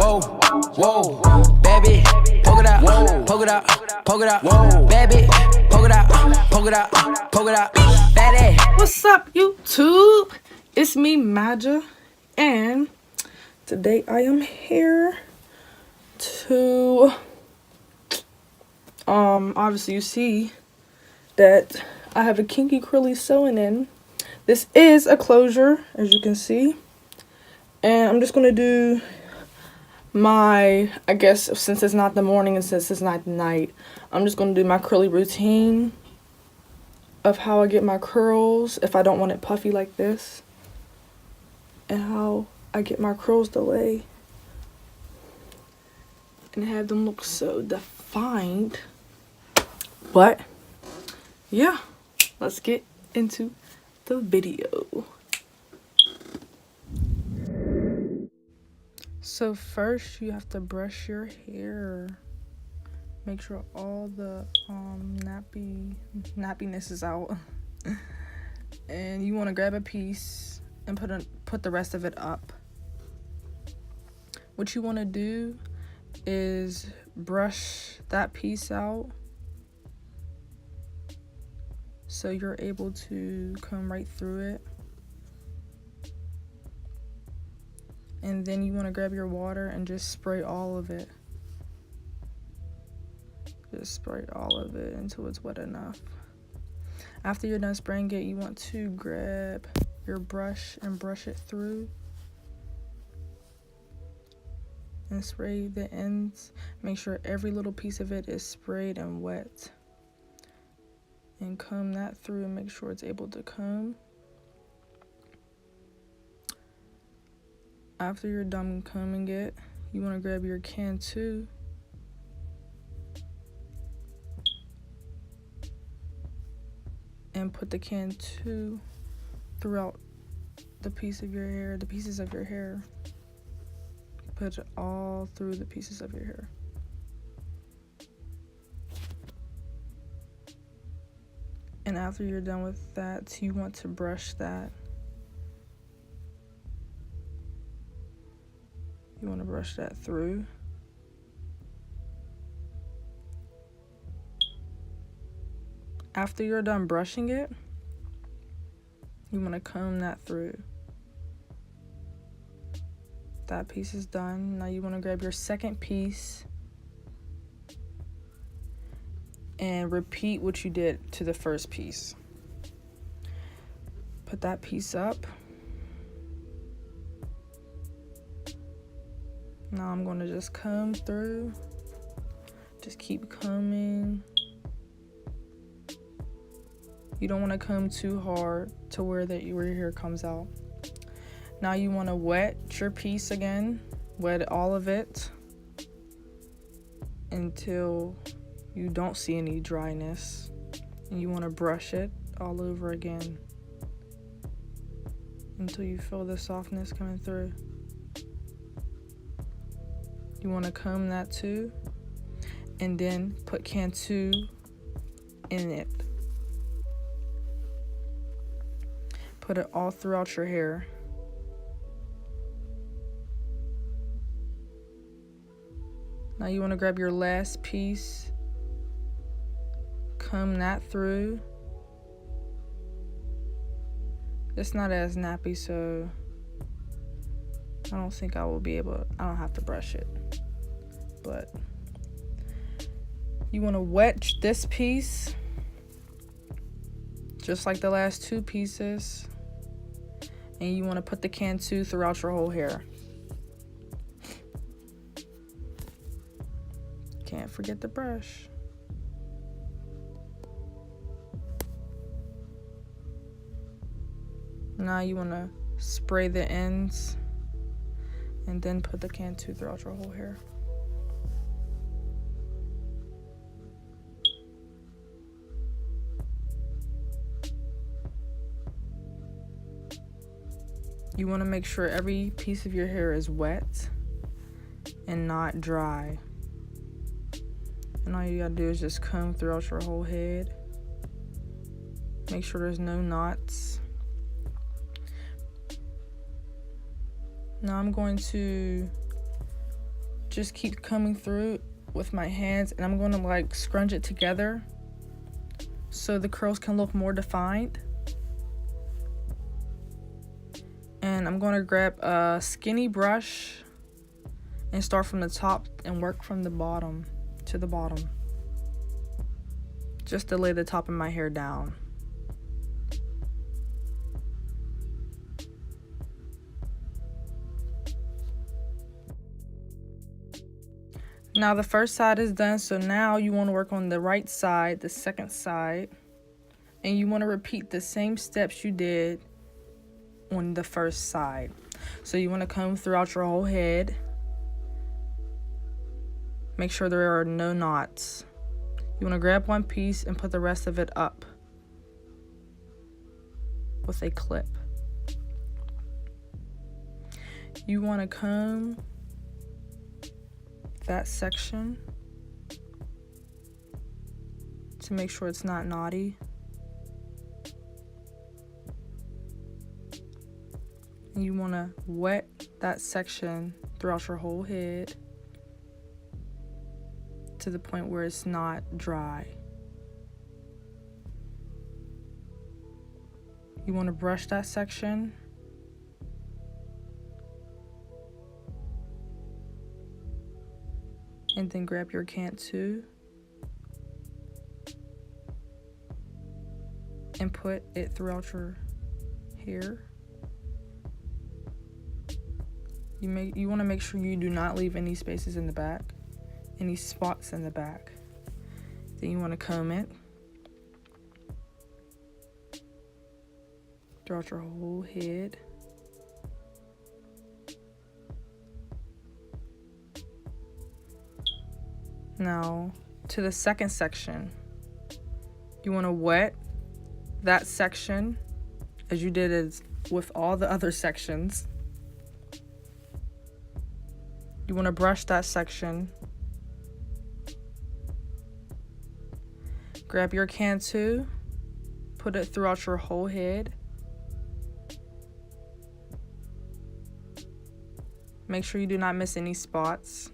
Whoa, whoa, baby, poke it out, poke it out, poke it out, whoa, baby, poke it out, poke it out, poke it out, baby. What's up, YouTube? It's me, MyJha, and today I am here to obviously you see that I have a kinky curly sewing in. This is a closure, as you can see, and I'm just gonna do my, I guess since it's not the morning and since it's not the night, I'm just gonna do my curly routine of how I get my curls if I don't want it puffy like this, and how I get my curls to lay and have them look so defined. But yeah, let's get into the video. So first you have to brush your hair. Make sure all the nappiness is out. And you want to grab a piece and put the rest of it up. What you want to do is brush that piece out so you're able to come right through it. And then you want to grab your water and just spray all of it. Just spray all of it until it's wet enough. After you're done spraying it, you want to grab your brush and brush it through. And spray the ends. Make sure every little piece of it is sprayed and wet. And comb that through and make sure it's able to comb. After you're done combing it, you want to grab your Cantu and put the Cantu throughout the pieces of your hair. Put it all through the pieces of your hair. And after you're done with that, you want to brush that. You want to brush that through. After you're done brushing it, you want to comb that through. That piece is done. Now you want to grab your second piece and repeat what you did to the first piece. Put that piece up. Now I'm going to just comb through. Just keep combing. You don't want to comb too hard to where your hair comes out. Now you want to wet your piece again. Wet all of it until you don't see any dryness. And you want to brush it all over again until you feel the softness coming through. You want to comb that too, and then put Cantu in it. Put it all throughout your hair. Now you want to grab your last piece, comb that through. It's not as nappy, so I don't think I will be able, I don't have to brush it. But you want to wet this piece just like the last two pieces, and you want to put the Cantu throughout your whole hair. Can't forget the brush. Now you want to spray the ends and then put the Cantu throughout your whole hair. You want to make sure every piece of your hair is wet and not dry. And all you gotta do is just comb throughout your whole head. Make sure there's no knots. Now I'm going to just keep coming through with my hands, and I'm going to like scrunch it together so the curls can look more defined. And I'm going to grab a skinny brush and start from the top and work from the bottom to the bottom, just to lay the top of my hair down. Now the first side is done, so now you want to work on the right side, the second side, and you want to repeat the same steps you did on the first side. So you want to comb throughout your whole head. Make sure there are no knots. You want to grab one piece and put the rest of it up with a clip. You want to comb that section to make sure it's not knotty. And you want to wet that section throughout your whole head to the point where it's not dry. You want to brush that section. And then grab your Cantu and put it throughout your hair. You want to make sure you do not leave any spaces in the back, any spots in the back. Then you want to comb it throughout your whole head. Now to the second section, you want to wet that section as you did it with all the other sections. You want to brush that section. Grab your Cantu, put it throughout your whole head. Make sure you do not miss any spots.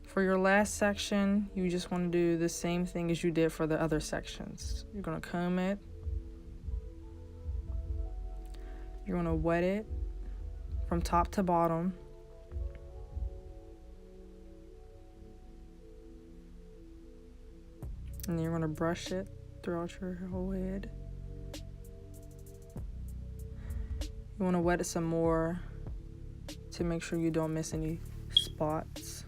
For your last section, you just want to do the same thing as you did for the other sections. You're going to comb it. You're going to wet it from top to bottom. And then you're going to brush it throughout your whole head. You want to wet it some more to make sure you don't miss any spots.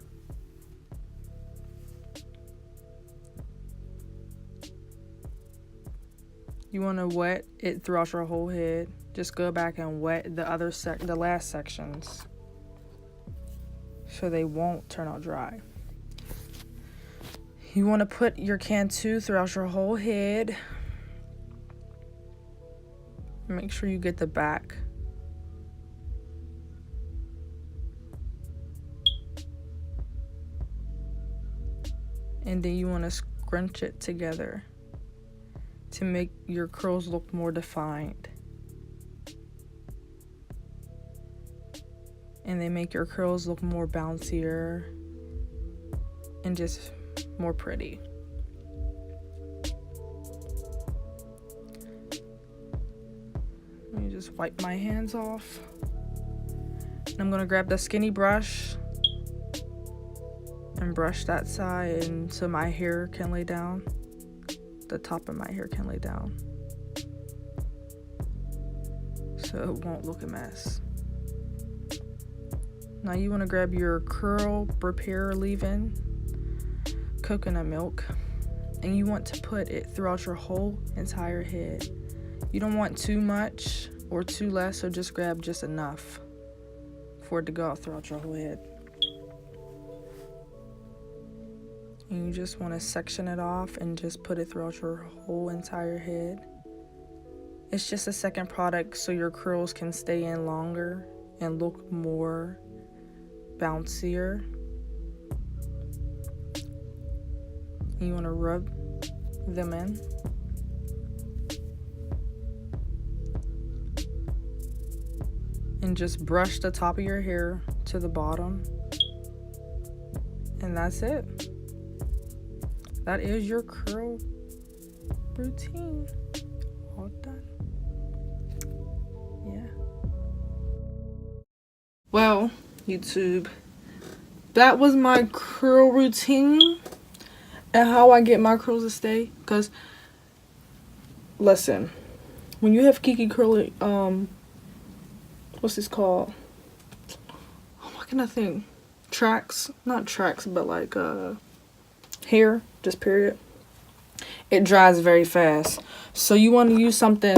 You want to wet it throughout your whole head. Just go back and wet the last sections so they won't turn out dry. You want to put your Cantu throughout your whole head. Make sure you get the back. And then you want to scrunch it together to make your curls look more defined. And they make your curls look more bouncier and just more pretty. Let me just wipe my hands off. And I'm gonna grab the skinny brush and brush that side and so my hair can lay down. The top of my hair can lay down so it won't look a mess. Now you want to grab your curl repair leave-in coconut milk and you want to put it throughout your whole entire head. You don't want too much or too less, so just grab just enough for it to go out throughout your whole head. And you just want to section it off and just put it throughout your whole entire head. It's just a second product so your curls can stay in longer and look more bouncier. And you want to rub them in. and just brush the top of your hair to the bottom. And that's it. That is your curl routine. All done. Yeah. Well, YouTube, that was my curl routine and how I get my curls to stay. Because, listen, when you have Kiki curly, what's this called? Oh, what can I think? Tracks, not tracks, but like hair, just period. It dries very fast, so you want to use something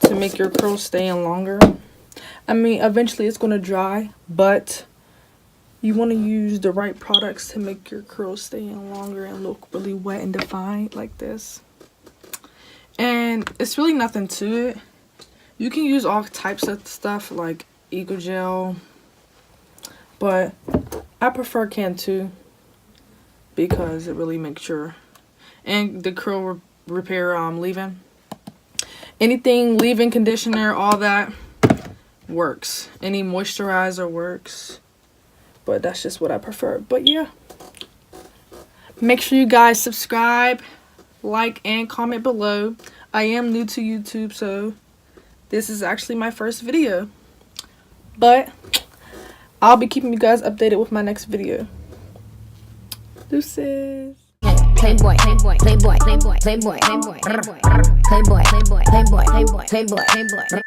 to make your curls stay in longer. I mean, eventually it's going to dry, but you want to use the right products to make your curls stay in longer and look really wet and defined like this. And it's really nothing to it. You can use all types of stuff like Eco Gel, but I prefer Cantu because it really makes sure. And the curl repair leave-in. Anything leave-in conditioner, all that works. Any moisturizer works. But that's just what I prefer. But yeah. Make sure you guys subscribe, like, and comment below. I am new to YouTube, so this is actually my first video. But I'll be keeping you guys updated with my next video. Deuces. Playboy, playboy, playboy, playboy, playboy, playboy, playboy, playboy, playboy, playboy, playboy, playboy.